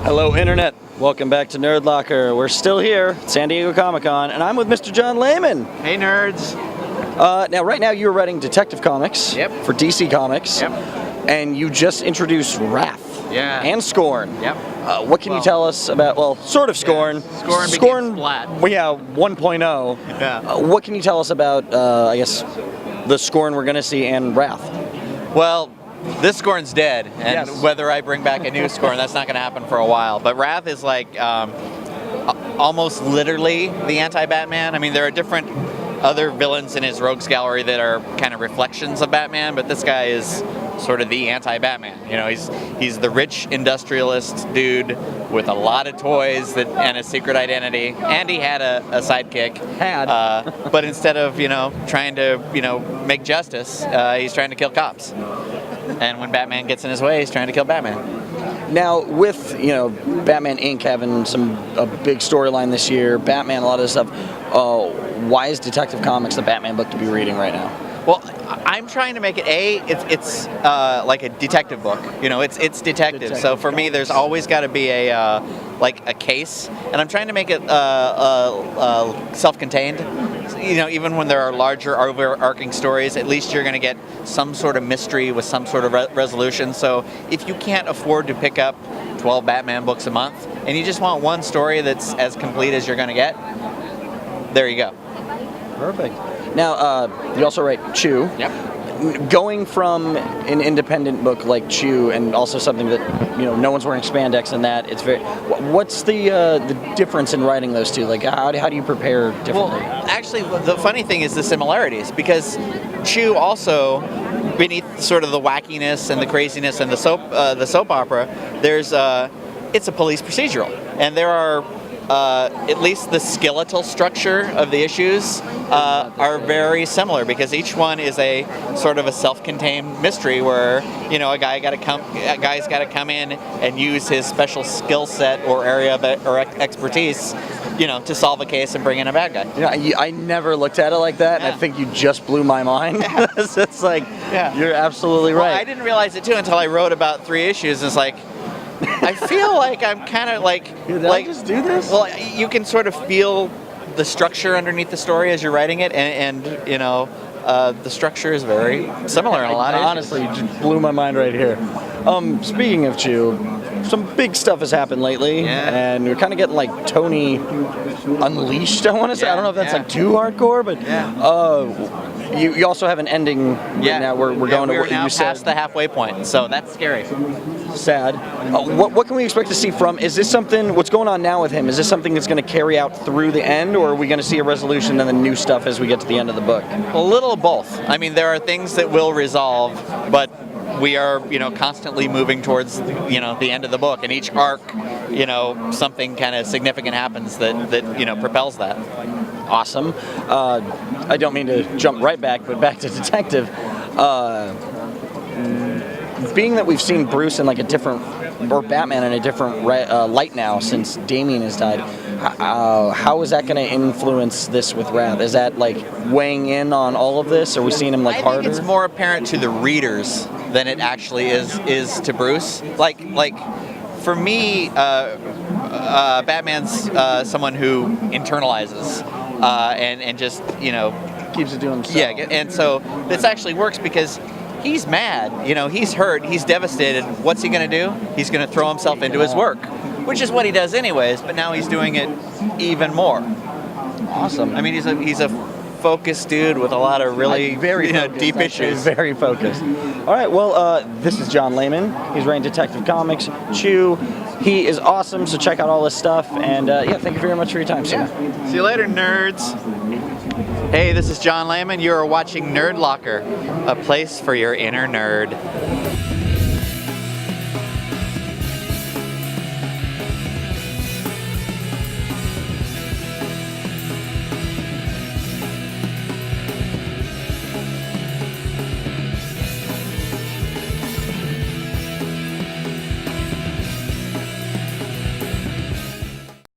Hello, Internet. Welcome back to Nerdlocker. We're still here at San Diego Comic-Con, and I'm with Mr. John Layman. Hey, nerds. Right now you're writing Detective Comics for DC Comics, and you just introduced Wrath and Scorn. What can you tell us about, sort of Scorn. Scorn Splat. Well, yeah, 1.0. What can you tell us about, I guess, the Scorn we're going to see and Wrath? Well, this Scorn's dead, and whether I bring back a new Scorn, that's not going to happen for a while. But Rath is like almost literally the anti-Batman. I mean, there are different other villains in his rogues gallery that are kind of reflections of Batman, but this guy is sort of the anti-Batman. You know, he's the rich industrialist dude with a lot of toys and a secret identity, and he had a sidekick. But instead of trying to make justice, he's trying to kill cops. And when Batman gets in his way, he's trying to kill Batman. Now, with Batman Inc. having a big storyline this year, Batman, a lot of this stuff. Why is Detective Comics the Batman book to be reading right now? Well, I'm trying to make it it's like a detective book. It's detective. So for me, there's always got to be a case, and I'm trying to make it self-contained. Even when there are larger overarching stories, at least you're going to get some sort of mystery with some sort of resolution. So if you can't afford to pick up 12 Batman books a month, and you just want one story that's as complete as you're going to get, there you go. Perfect. Now, you also write Chew. Going from an independent book like Chew, and also something that no one's wearing spandex in that, it's very. What's the difference in writing those two? Like, how do you prepare differently? Well, actually, the funny thing is the similarities, because Chew also, beneath sort of the wackiness and the craziness and the soap opera, there's it's a police procedural, and there are. At least the skeletal structure of the issues are very similar, because each one is a sort of a self-contained mystery where a guy's got to come in and use his special skill set or area of expertise to solve a case and bring in a bad guy. I never looked at it like that, and I think you just blew my mind. It's like you're absolutely right. Well, I didn't realize it too until I wrote about 3 issues. It's like, I feel like I'm kind of like... Did I just do this? Well, you can sort of feel the structure underneath the story as you're writing it, and the structure is very similar in a lot of Honestly, you just blew my mind right here. Speaking of Chew, some big stuff has happened lately, and we're kind of getting like Tony Unleashed, I want to say. I don't know if that's like too hardcore, but you also have an ending right now. We're going to what you said. Past the halfway point, so that's scary. Sad. What can we expect to see from? Is this something? What's going on now with him? Is this something that's going to carry out through the end, or are we going to see a resolution and then new stuff as we get to the end of the book? A little of both. I mean, there are things that will resolve, but we are, constantly moving towards, the end of the book, and each arc, something kind of significant happens that propels that. Awesome. I don't mean to jump right back, but back to Detective. Being that we've seen Bruce in like a different, or Batman in a different light now since Damian has died, how is that going to influence this with Rath? Is that like weighing in on all of this? Are we seeing him harder? I think it's more apparent to the readers than it actually is to Bruce. Like for me, Batman's someone who internalizes and just keeps it to himself. Yeah, and so this actually works because he's mad, he's hurt, he's devastated. What's he going to do? He's going to throw himself into his work, which is what he does anyways, but now he's doing it even more. Awesome. I mean, he's a focused dude with a lot of really deep issues. Very focused. All right, well, this is John Layman. He's writing Detective Comics, Chew. He is awesome, so check out all this stuff, and thank you very much for your time, sir. See you later, nerds. Hey, this is John Layman. You are watching Nerdlocker, a place for your inner nerd.